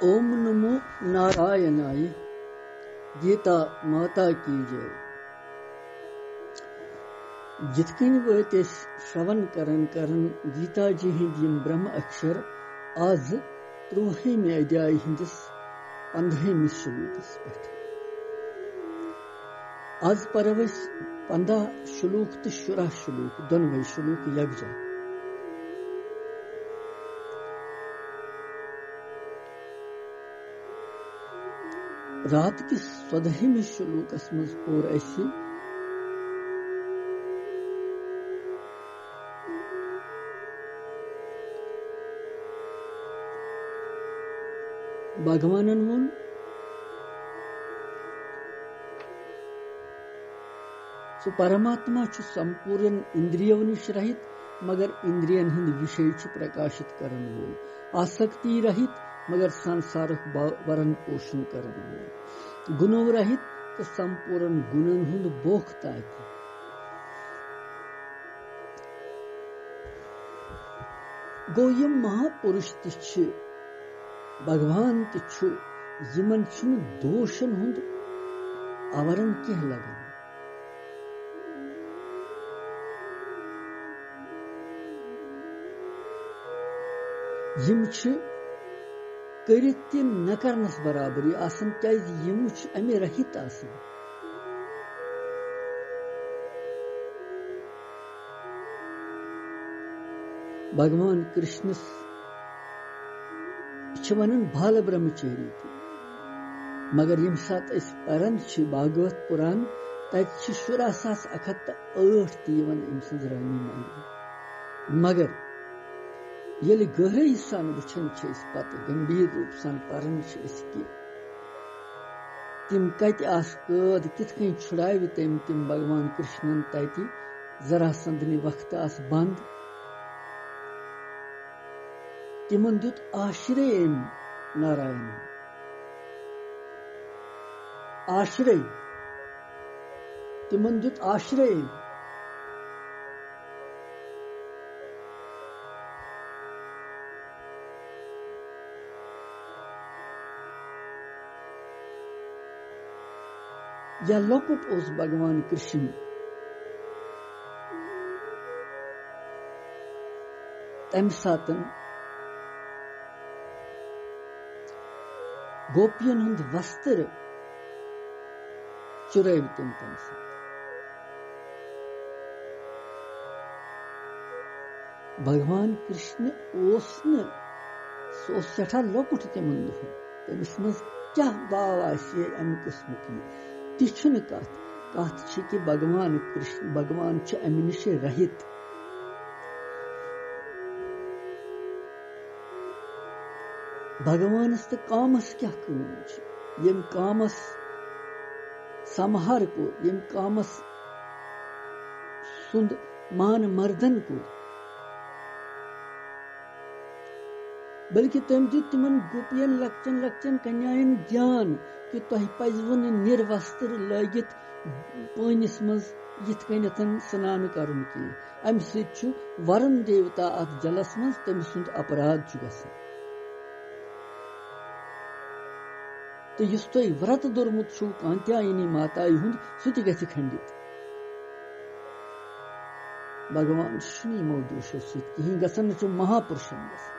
ओम नमो नारायणाय। गीता माता की जय। जितकन वत श्रवण करन गीता जी हिंद ब्रह्म अक्षर आज 13 अध्याय हिंदिस 15 श्लोकस पे। आज परव 15 श्लोक तो 16 श्लोक दोनवे श्लोक यकजा। रात किस 14 श्लोकस मज पोर ऐसी भगवानन वोन सो परमात्मा संपूर्ण इंद्रियों निश रहित मगर इंद्रियन हिंद विषय प्रकाशित करन वोल, आसक्ति रहित मगर संसारक वरण पोषण करन वोल, गुणों रहित तो संपूर्ण गुणन हुंद बोखता है। गो यम महापुरुष तिछ भगवान तिछु यमन छु दोषन हुंद आवरण कह लगन। यम करित न करनस बराबरी आसन क्या यम अमे रहित आसन। भगवान कृष्ण वन बाल ब्रह्मचारी मगर यम सात परन भागवत पुराण तत 17,108 अम सज रानी मांग मगर ये गहराई सान वुचन पत गंभीर रूप सान परन तिम कत कैद कित छुड़ाव तिम भगवान कृष्णन तति जरासंधनि वक्त आस बंद तिमन दुत आश्रय नारायण आश्रय तिमन दुत आश्रय। या लोकुट उस भगवान कृष्ण तम सातन गोपियन हुंद वस्त्र चुराव तम सात। भगवान कृष्ण सठा लोकुट तिमन तमिस मज क्या भाव आसे अमि किस्म की तिछुन कत कि भगवान कृष्ण भगवान अमि निश रहित। भगवानस तो कामस क्या यम कामस समहार को यम कामस सुंद मान मर्दन को बल्कि तम दित तिमन गोपियन लक्चन लक्चन कन्यायन ज्ञान कि तुह पजवन निर्वस्त्र लगित पानिस मज यिथ कनथन स्नान करन की अम सु वरुण देवता अथ जलस मज तम सुंद अपराध गसन। तो युस तुह व्रत दुर्मुत छु कांत्यायनी माता हुंद सु त गछि खंडित। भगवान शुनि मो दोषो सत कहीं गसन छु महापुरुषन गसन।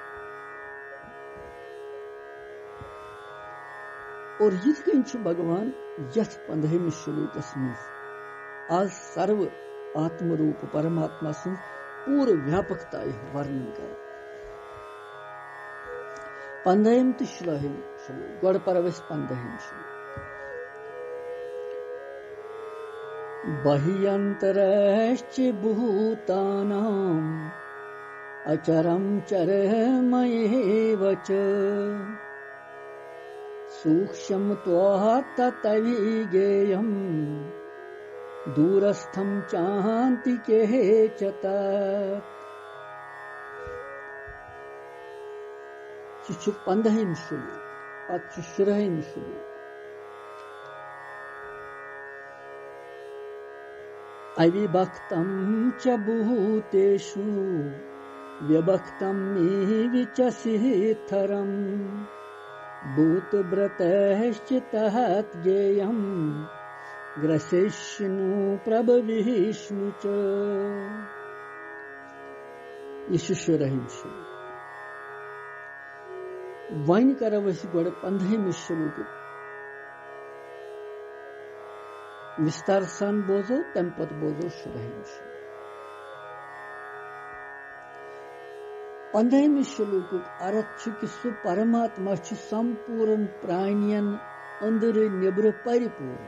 और यिथ कन छु भगवान यथ 15 श्लोकस मज आज सर्व आत्मरूप परमात्मा सं पूर्ण व्यापकता वर्णन कर। 15 तो 16 श्लोक गोड़ परवस 15 श्लोक। बह्यंतरश्च भूतानां अचरं चरमयेव च सूक्ष्म तत्तविज्ञेयं दूरस्थं चान्तिके च तत्। 15 श्लोक 16 श्लोक। अविभक्तं च भूतेषु व्यभक्तं मे विचसिथरम् भूत व्रतश्चितहत ज्ञेयं ग्रसिष्णु प्रभविष्णु च। ये शिष्य रहीम वन करो गोड़ 15 श्लोक विस्तार सान बोजो तम पत बोजो शुरहीम 15 श्लोक अर्थ कि सु परमात्मा संपूर्ण प्राणियन अंदर निब्र परिपूर्ण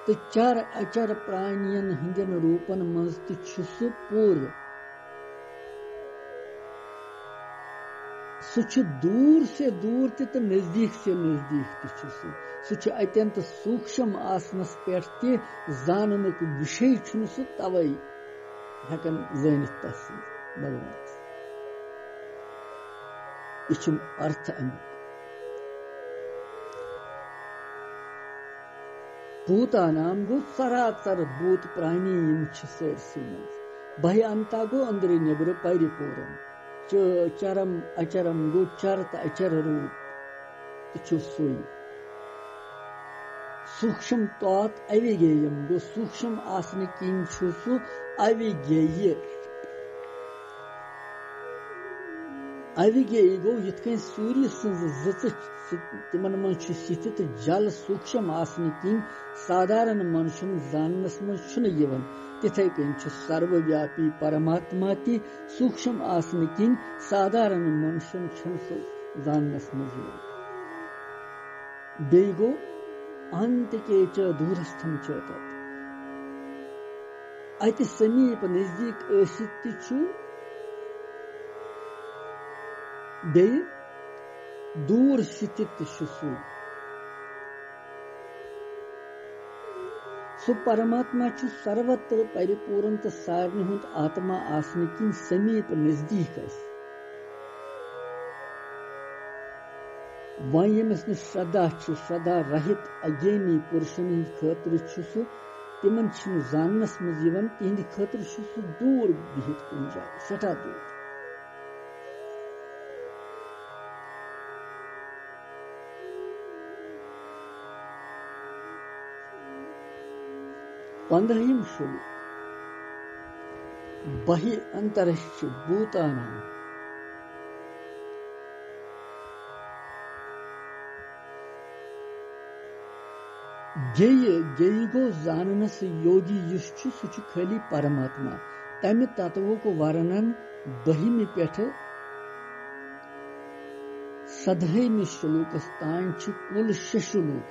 तो चार अचर प्राणियन हिंदन रूपन मज सु पूर्ण सुच दूर से दूर तो नजदीक से नजदीक सु अत्यंत सूक्ष्म आसनस पे जाननुक विषय सु तवे हेकन जानित तस भगवान यह अर्थ अमुक। भूतानाम गो सरासर भूत प्राणी सरसी मज बह अंता गो अंदर निब्र परिपूर्ण चरम अचरम गो चर तो अचर रूप सुई सूक्ष्म तौत अविज्ञेयम गो सूक्ष्म आसन किन सु अविज्ञेय अविज्ञेय गो यथ सूर्य सज तिमन मन स्थित जल सूक्ष्म आसन किन साधारण मनुष्यन जानस मन तिथे कन सर्वव्यापी परमात्मा ति सूक्ष्म आसन किन साधारण मनुष्यन जानस मन बे गो अंत के च दूरस्थम च अति समीप नजदीक बे दूर स्थित सु परमात्मा सर्वत्र परिपूर्ण तो सारन हुंद आत्मा आसन किन समीप नजदीक वन यमस श्रद्धा रहित अज्ञानी पुरुषन खतर सु तिमन जानस मज तिहंद खतर सु दूर बिहित कुन जाए सठा दूर। पंद्रहम श्लोक बहि अंतरिक्ष भूतानाम ज्ञेय गो जाननस योगी युष्चु सुच खाली परमात्मा तमि तत्वों को वर्णन बहिमी पेठ सदहमी श्लोकस तान कुल 6 श्लोक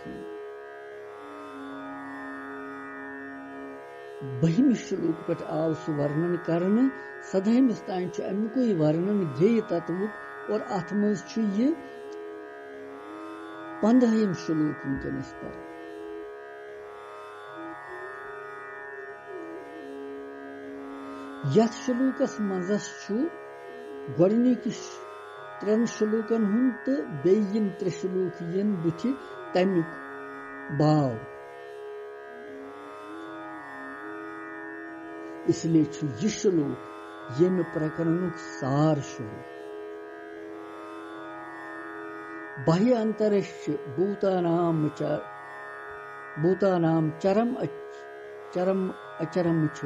बहिमी श्लोक पे आव सु वर्णन करने सदहमिस तान अमुक वर्णन ज्ञेय तत्वुक और अथ मज ये 15 श्लोक वनकस पर यथ श्लोकस मजस गोडनिकिस 3 श्लोकन हुंद तो बेयिम 3 श्लोक यन बुथि तमिक भाव इसलिए यह श्लोक यम प्रकरणुक सार श्लोक बाह्य अंतरिक्ष भूतानाम चरम अचरम छ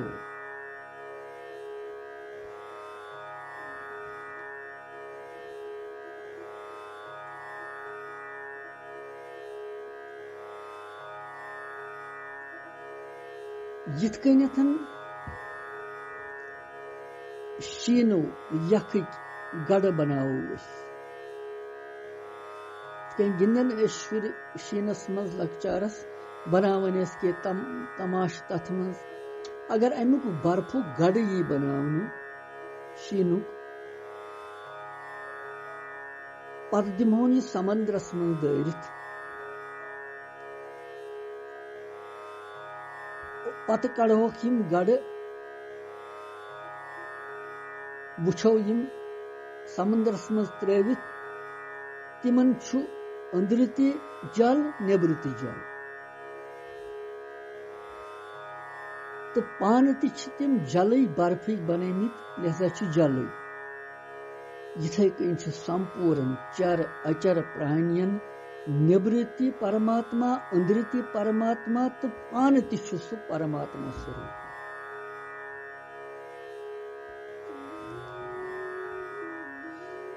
यिथ कन्यथन शीनो यख गड़ बनाओ गिंदन शुर शीनस मज लकचारस बनावन के तमाश तथ मज अगर अमुक बर्फु गड़ यी बनावन शीनुक पत दिमोन यह समंद्रस मज दरित पत कड़ोक यम गड़ वुछो यम समंद्रस मज त्रवित तिमन अंदर ति जल नेबर ति जल तो पान ति तिम जल बर्फिक बनमित लिहाजा जल यिथै कन संपूर्ण चर अचर प्राणियन निवृत्ति परमात्मा अंदृति परमात्मा तो पान सु परमात्मा स्वरूप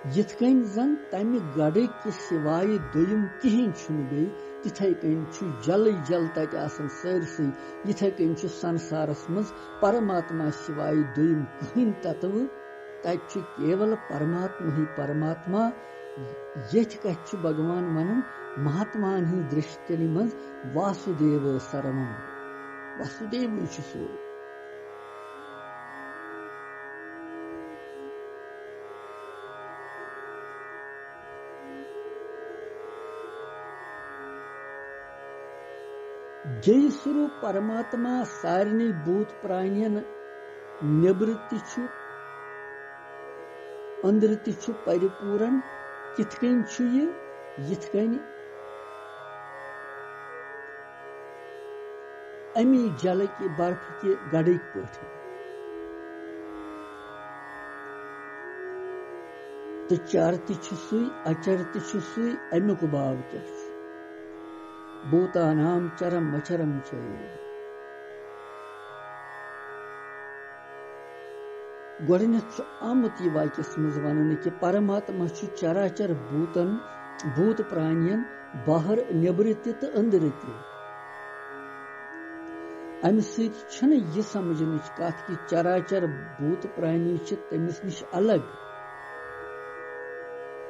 यिथ कन जन तमि गड़ कि सिवाय दोयम कहें बे तिथै कन जल जल तत सारसै यिथै कन संसारस मज परमात्मा सिवाय दोयम कहें तत्व तत केवल परमात्मा ही परमात्मा ये कथ भगवान वनान महात्मान हज दृष्टि मज वासुदेव सर्वम वासुदेव सो जय स्वरूप परमात्मा सारे भूत प्राणियन निवृत्ति अंदृति परिपूर्ण किथ कन यिथ कन अमी जल की बर्फ की गड़ पे तो चर तुई अचर तुई अमुक भाव क्या भूतानाम चरम अचरम गोडनेथ आमुत यह वाक्यस मज वन कि परमात्मा चराचर भूतन भूत प्राणियन बाहर निवृत्ति तो अंदृत्ति अम सह समझन कथ कि चराचर भूत प्राणी तमिस नश अलग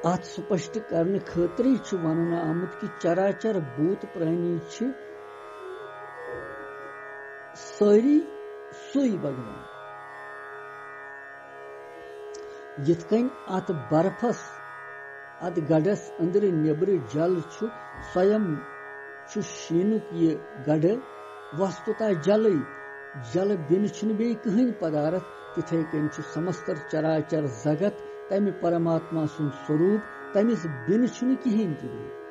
अत स्पष्ट करने खतर वन आमुत कि चराचर भूत प्राणी सारी सोई भगवान यिथ कन अत बर्फस अत गड़स अंदर नेबर जल स्वयं शीनुक यह गड़ वस्तुतः जल जल बिन बे कहीं पदार्थ तिथे कन समस्त चराचर जगत तमि परमात्मा सुन स्वरूप तमिस बिन कहीं बे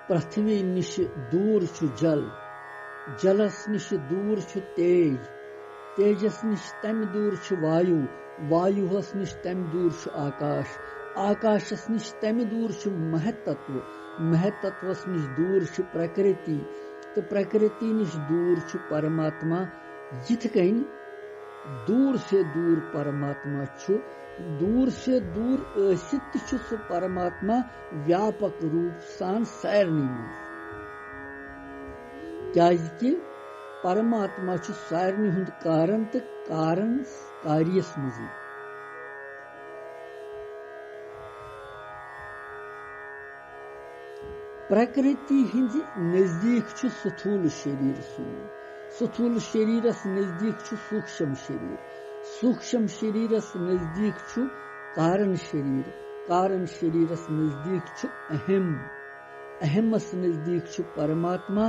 पृथ्वी निश दूर जल जलस निश दूर तेज तेजस निश तम दूर वायु वायुहस निश तम दूर आकाश आकाशस निश तम दूर महतत्व महतत्वस निश दूर प्रकृति तो प्रकृति निश दूर परमात्मा यिथ कन दूर से दूर परमात्मा दूर से दूर ऐसित सु परमात्मा व्यापक रूप सान सारनी मज क्या परमात्मा सारनी हुंद कारण तो कारण कार्यस मज प्रकृति हिंद नजदीक स्थूल शरीर स्थूल शरीरस नजदीक सूक्ष्म शरीर सूक्ष्म शरीरस नजदीक कारण शरीर कारण शरीरस नजदीक अहम अहमस नजदीक परमात्मा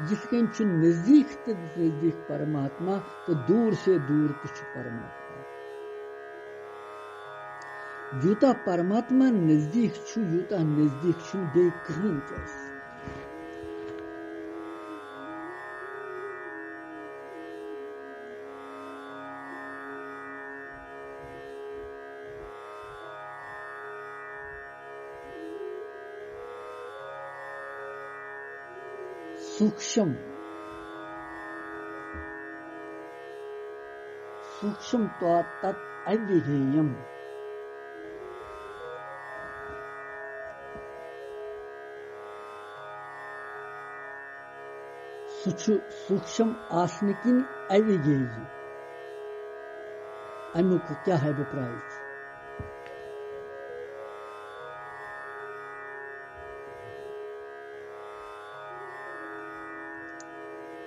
जिस कन नजदीक तो नजदीक परमात्मा तो दूर से दूर तो परमात्मा यूता परमात्मा नजदीक यूता नजदीक बे कहीं सूक्ष्म सूक्ष्म तो तत् अव्ययेयम सूक्ष्म आसन किन अव्ययेय अमुक क्या है अभिप्राय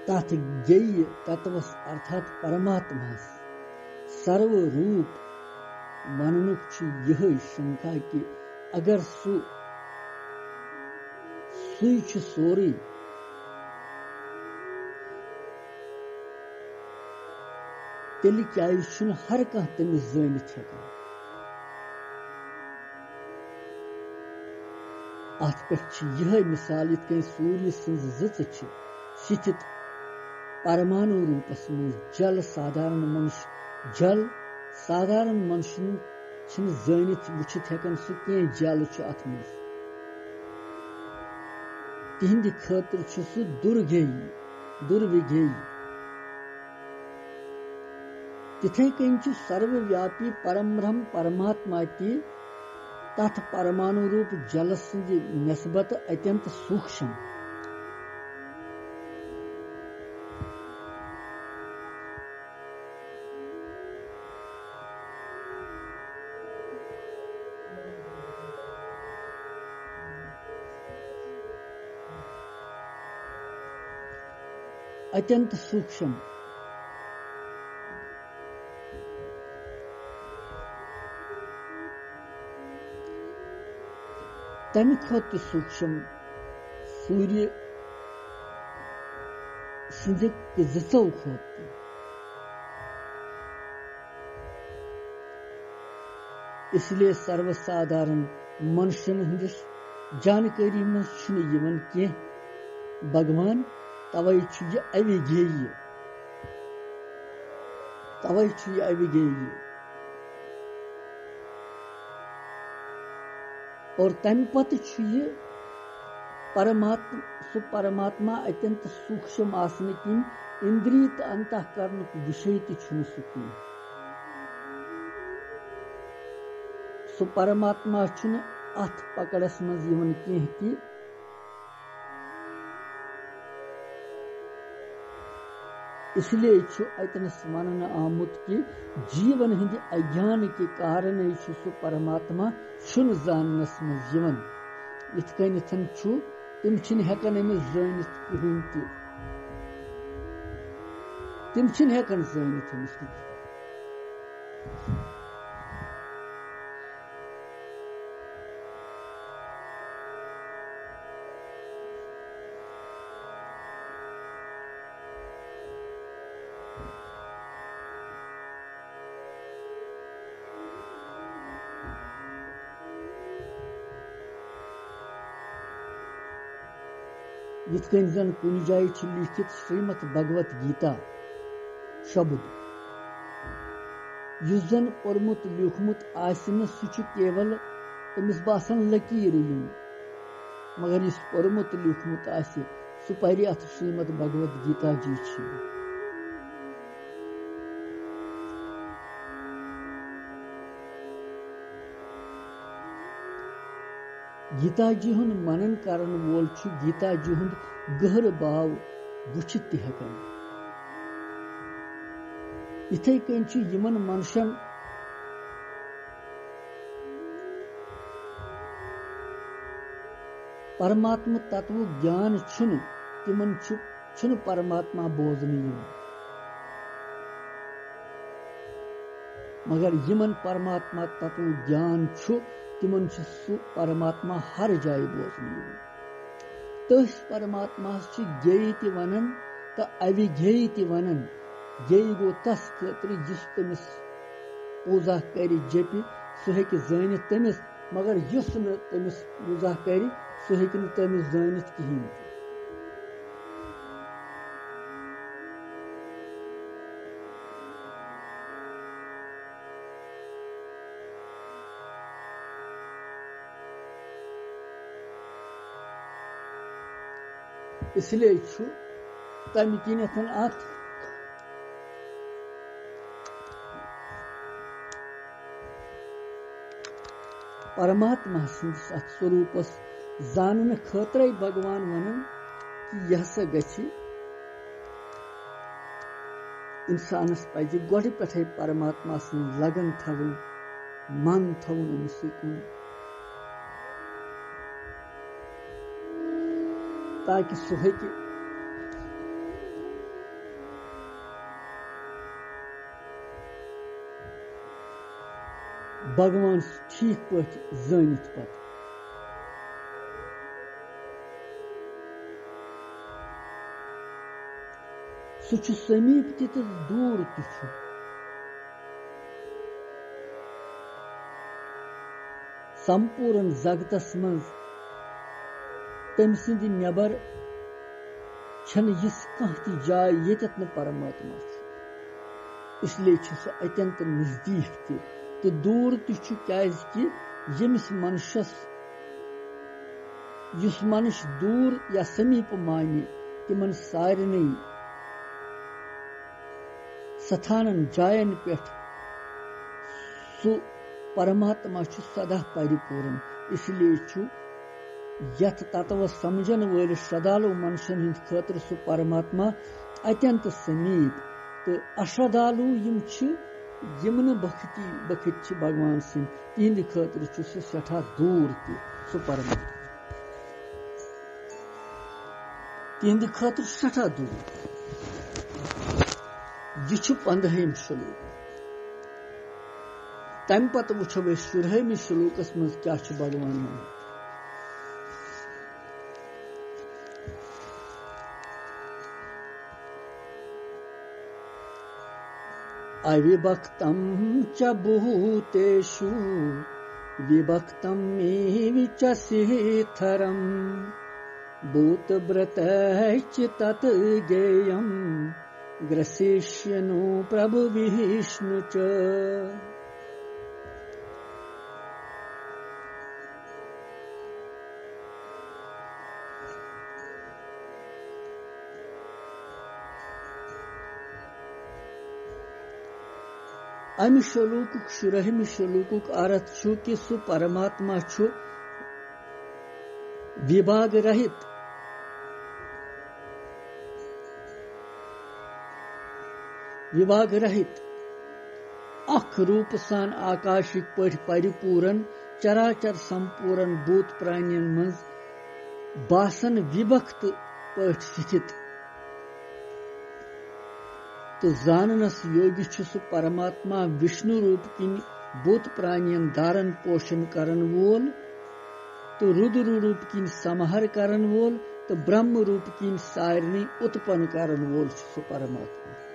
तथ ज्ञेय तत्वस अर्थात परमात्मा सर्वरूप मननुक यह शंका कि अगर सु सोरी तेल क्या हर कह तमिस जानित हेकान अत पे यह मिसाल इत कन सूर्य सज जिच शिथित परमाणु रूपस मज जल साधारण मनुष्य जानित वुचित हेकान सु कह जल अत मज तिहंद खतर सु दुर्विघेयी तिथे कन सर्वव्यापी परमब्रह्म परमात्मा तथ परमाणु रूप जल नस्बत अत्यंत सूक्ष्म तम खुद सूक्ष्म सूर्य सिंध जिचो खुद इसलिए सर्वसाधारण मनुष्यन हंदिस जानकारी मज कह भगवान तवे अविगेय और तम पत परमात्मा अत्यंत सूक्ष्म आसने किन इंद्रिय तो अंतःकरण विषय तह सु परमात्मा अथ पकड़स मज कह कि इसलिए अतनस वन आमुत कि जीवन हिंद अज्ञान के कारण सु परमात्मा जानस मज इत कन तम हेकन अमिस जानित कहीं तम हेकन जानित अमिस यिथकन जन कुन जाय लिखित श्रीमद भगवत गीता शब्द युस जन पोरमुत लिखमुत आसिन सु केवल तमिस बासन लकीर मगर इस पोरमुत लिखमुत आसि सु परि अथ श्रीमद भगवत गीता जी गीता जी हुंद मनन करन वोल गीता जी हुंद गहर भाव वुचित हेकन इथे कन यमन मनुष्यन परमात्मा तत्व ज्ञान तिमन परमात्मा बोजन मगर यमन परमात्मा तत्व ज्ञान तिमन सु परमात्मा हर जाय बोजन तस परमात्मा ज्ञेय ति वनन तो अविज्ञेय ति वनन ज्ञेय गो तस खतर जिस तमिस पूजा कर जपि सु हेकि जानित तमिस मगर युस न तमिस पूजा कर सु हेकि न तमिस जानित कहीं इसलिए तम किन परमात्मा सिंदस अथ स्वरूपस जानन खतर भगवान वनन कि यह सा गछि इंसानस पज गोड़ पे परमात्मा सिंद लगन थवन मन थवन अमिस कुन ताकि सु हेकि भगवान, ठीक पे जानित पत सह समीप तो दूर तु संपूर्ण जगतस मज तम सिंद नबर छन यिस कह ति जाय येतत न परमात्मा इसलिए सह अत्यंत नजदीक तो दूर कि यमिस मनुष्यस युस मनुष्य दूर या समीप मानि तिमन सारने स्थानन जायन पे सु परमात्मा सदा परिपूर्ण इसलिए यथ तत्व समझन वल श्रद्धालु मनुष्यन हिंद खतर सु परमात्मा अत्यंत समीप तो अश्रद्धालु यमन बखत भगवान सिंह तिंद खतर सठा दूर सु परमात्मा तिंद खतर सठा दूर यह 15 श्लोक तम पत वो 16 श्लोकस मज क्या भगवान वन अविभक्तं च भूतेषु विभक्तं मे विचसिथरम् भूतव्रतश्च तत् ज्ञेयं ग्रसिष्यनो प्रभु विष्णु च अमि श्लोक 16 श्लोक अर्थ कि सु परमात्मा विभाग रहित अख रूप सान आकाशिक पठ परिपूर्ण चराचर संपूर्ण भूत प्राणियन मज बासन विभक्त पठ स्थित तो जाननस योगी सु परमात्मा विष्णु रूप किन भूत प्राणियन धारण पोषण करन वोल तो रुद्र रूप किन समहर करन वोल तो ब्रह्म रूप किन सारनी उत्पन्न करन वोल सु परमात्मा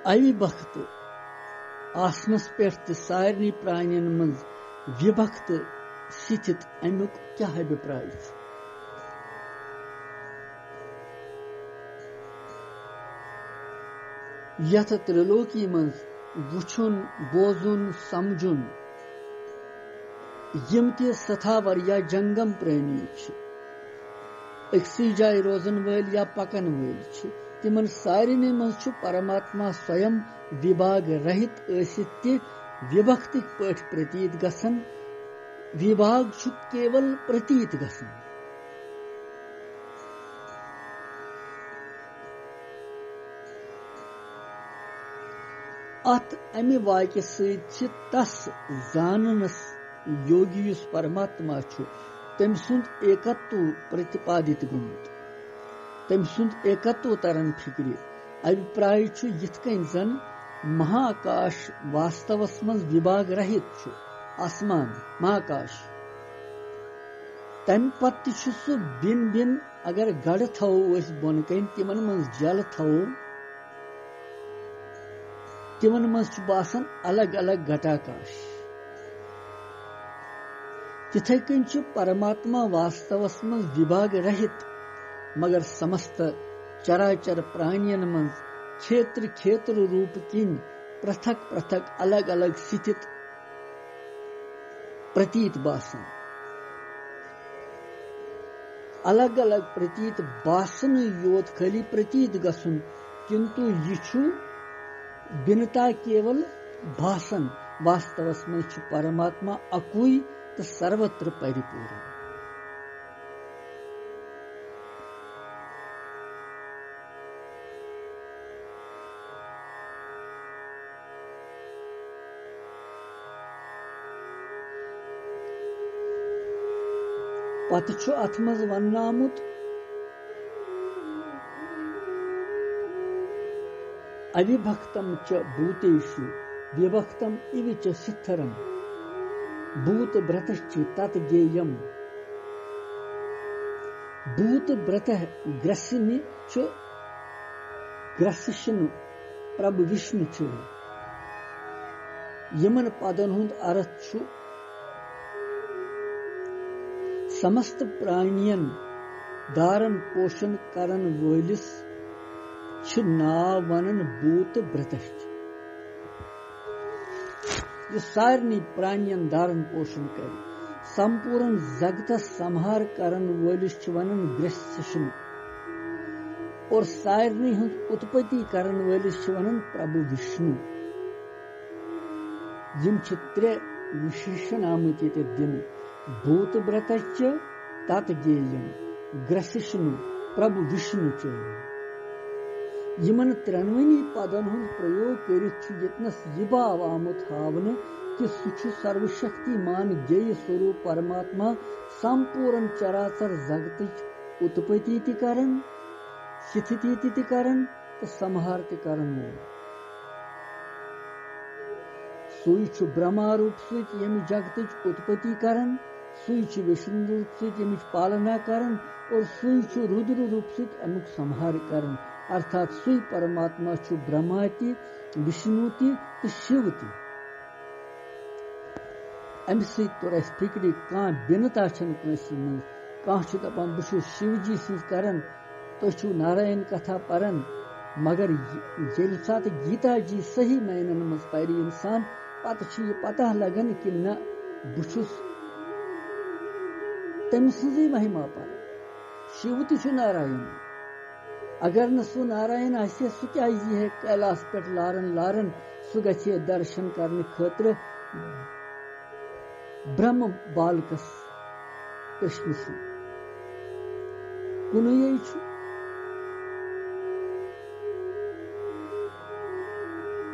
अविभक्त आसनस पे सारनी प्राणियन मज विभक्त स्थित अमुक क्या अभिप्राय यथ त्रिलोकी मज वुछुन बोजुन समझुन यम ते सथावर या जंगम प्राणी अक्सी जाय रोजन वल या पकन वल तिमन सारिने मज परमात्मा स्वयं विभाग रहित विभक्त पठ प्रतीत गसन विभाग केवल प्रतीत गसन अत अमि वाक्य सहित तस जाननस योगी युस परमात्मा तम सुंद एकत्व प्रतिपादित गुमुत तम सुंद एकत्व तरन फिक्रि अभिप्राय यिथ कन जन महाकाश वास्तवस मज विभाग रहित आसमान महाकाश तम पत सु बिन बिन अगर गड़ थो बोन कन तिमन मज जल थो तिमन मज बासन अलग अलग घटाकाश तिथे कन परमात्मा वास्तवस मज विभाग रहित मगर समस्त चराचर प्राणियन मज क्षेत्र क्षेत्र रूप किन पृथक पृथक अलग अलग स्थित प्रतीत बासन अलग अलग प्रतीत बासन योत खाली प्रतीत गसुन किंतु यह बिनता केवल भासन वास्तवस में परमात्मा अकुई तो सर्वत्र परिपूर्ण पत अथ मज वन्नामुत अविभक्तम च भूतेषु विभक्तम इव च शिथरम भूत व्रतश्च तत् ज्ञेयम् भूत व्रत ग्रसिनि च ग्रसिशनु प्रभु विष्णु च यमन पदन हुंद अर्थ छु समस्त प्राणियन धारण पोषण करन वोलिस छु नाव वनन भूत व्रतश्च जो सारनी प्राणियन धारण पोषण कर संपूर्ण जगत संहार करन वोलिस छु वनन ग्रसिशन और सारनी हुंद उत्पत्ति करन वोलिस छु वनन प्रभु विष्णु यम छु त्रे विशेषण आमति ते दिन भूत व्रतश्च तत् ज्ञेयम् ग्रसिशनु प्रभु विष्णु च यमन त्रेनवनी पदन हुंद प्रयोग करित छु यतनस यह भाव आमुत हावन कि सु सर्वशक्तिमान ज्ञेय स्वरूप परमात्मा संपूर्ण चराचर जगत उत्पत्ति ति करन स्थिति ति करन तो संहार ति करन सुई छु ब्रह्मा रूप सहित यम जगत उत्पत्ति करन सुई छु विष्णु रूप सहित यम पालना करन और सुई छु रुद्र रूप सहित अमुक संहार करन अर्थात सुई परमात्मा छु ब्रह्मा ति विष्णु ति तो शिव ति अमि सहित तोर अस फिक्री कह बिनता छन कसी मन कह छु दपान बह शिव जी सहित करन तो छु नारायण कथा परन मगर जेल साथ गीता जी सही मायनन मज परि इंसान पत छु ये पता लगन कि न बुछुस तम सजी महिमा पर शिव ति छु नारायण अगर न सु नारायण आसे सु क्या जी है कैलाश पे लारन लारन सु गछे दर्शन करने खतर ब्रह्म बालकस कृष्ण सु कुनु ये छु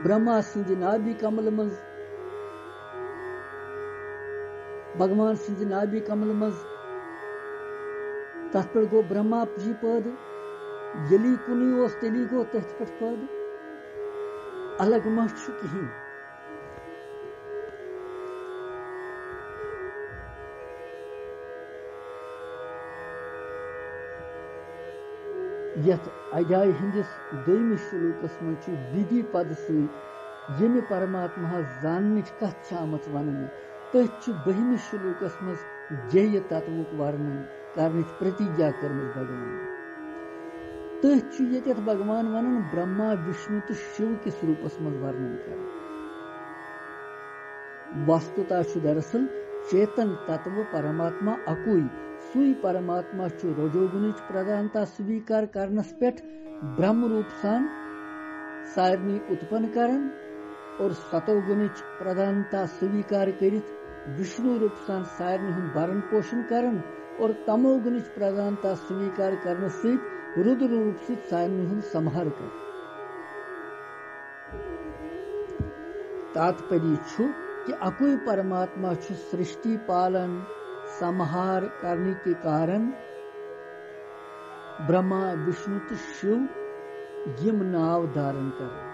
ब्रह्मा सिंह नाभि कमल मज भगवान सिंह नाभि कमल मज तथ पे गो ब्रह्मा जी पद यली कुनी ओस तेली गो तथ पे पद अलग मह छु कहीं यथ अध्याय हिंदिस दोयम श्लोकस में छु विधि पद सहित यमि परमात्मा जाननिच कथ आमत वन तथ छु बहिम श्लोकस में ज्ञेय तत्वुक वर्णन करनिच प्रतिज्ञा कर्मस भगवान तथ छु यत भगवान वनन ब्रह्मा विष्णु तो शिव किस रूपस में वर्णन कर वस्तुता छु दरअसल चेतन तत्व परमात्मा अकुई सुई परमात्मा छु रजोगुणिच प्रधानता स्वीकार करनस पेट ब्रह्म रूप सान सारनी उत्पन्न करन और सतोगुणिच प्रधानता स्वीकार करित विष्णु रूप सान सारनी हुन भरण पोषण करन और तमोगुणिच प्रधानता स्वीकार करने सहित रुद्र रूप से सारनी हुन संहार कर तात्पर्य छु कि अकुई परमात्मा छु सृष्टि पालन संहार करने के कारण ब्रह्मा विष्णु तो शिव यम नाव धारण कर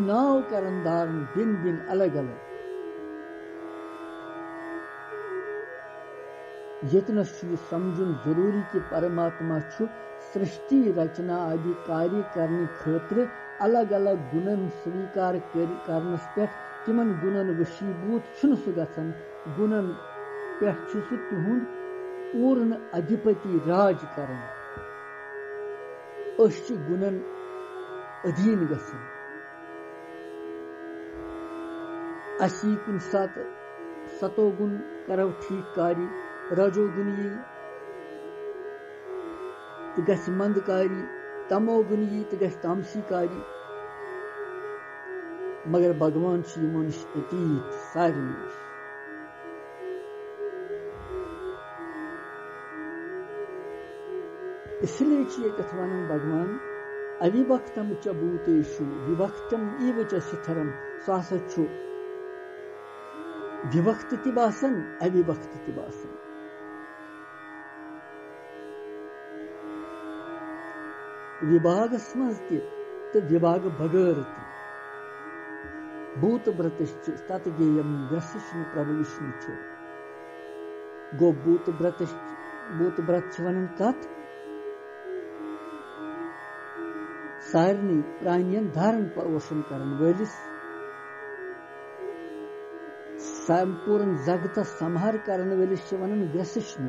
नाव करन धारण भिन्न भिन्न अलग अलग यत्न समझुन जरूरी कि परमात्मा छु सृष्टि रचना आदि कार्य करने खतर अलग अलग गुणन स्वीकार करनस पे तिमन गुणन वशीभूत छुन सु गछन गुणन पे छु सु तिहुंद पूर्ण अधिपति राज करन अश गुणन अधीन गछन असी कुन सात सतोगुण करव ठीक कार्य रजोगुण यी तो गछ मंदकारी तमोगुण यी तो गछ तामसी कार्य मगर भगवान छी मनुष्य अतीत सारे इसलिए कथवानन भगवान अविभक्तम च भूतेषु विभक्तम इव च शिथिरम स्वास छु विभक्त ति बासन अविभक्त ति बासन विभागस मज तो विभाग बगैर भूत व्रतिश्च तत गेयम व्यसिष्णु प्रभु विष्णु गो भूत व्रत वन कत सारनी प्राणियन धारण पोषण करन वलिस संपूर्ण जगत संहार करन वलिस वनन व्यसिष्णु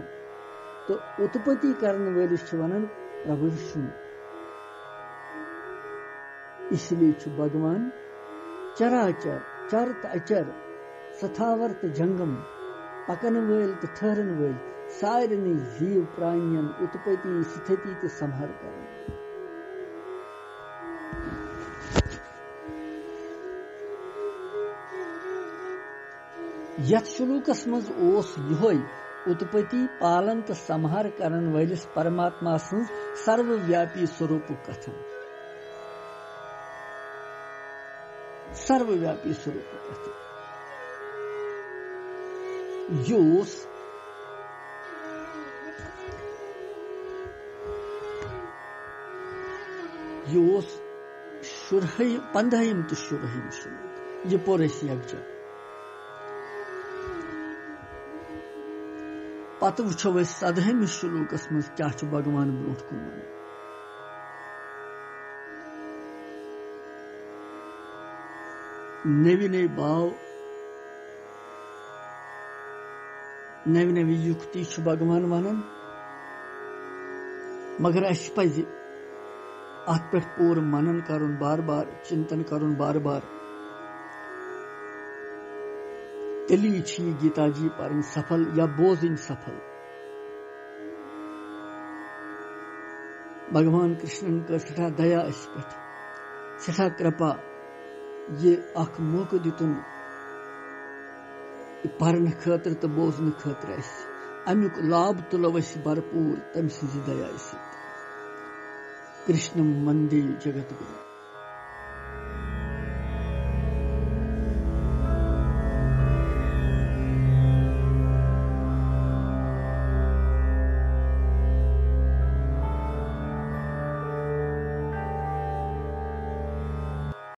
तो उत्पत्ति करन वलिस वनन प्रभु विष्णु। इसलिए भगवान चराचर चरत अचर सथावर्त जंगम पकन वल तो ठहरन वल सारनी जीव प्राणियन उत्पत्ति स्थिति तो संहार कर। यथ श्लोकस मज ओस यहोय उत्पत्ति पालन तो संहार करन वलिस परमात्मा सं सर्वव्यापी स्वरूप कथन सर्वव्यापी स्वरूप कथन योस शुरहय 15 तो शुरहय श्लोक ये पोरस यज्ञ पत वुछो 17 श्लोकस मज क्या भगवान ब्रोट कुन वन नवी नवी भाव नवी नवी युक्ति भगवान वनान मगर अस पज अत पे पूर मनन करुन बार बार चिंतन करुन बार बार तेली गीता जी पढ़ सफल या बोझन सफल। भगवान कृष्णन कर सठा दया अस पे सठा कृपा ये अख मौका दितुन पढ़न खतर तो बोजन खतर अमुक लाभ तुलो भरपूर तम सि दया कृष्ण मंदे जगत गुरु।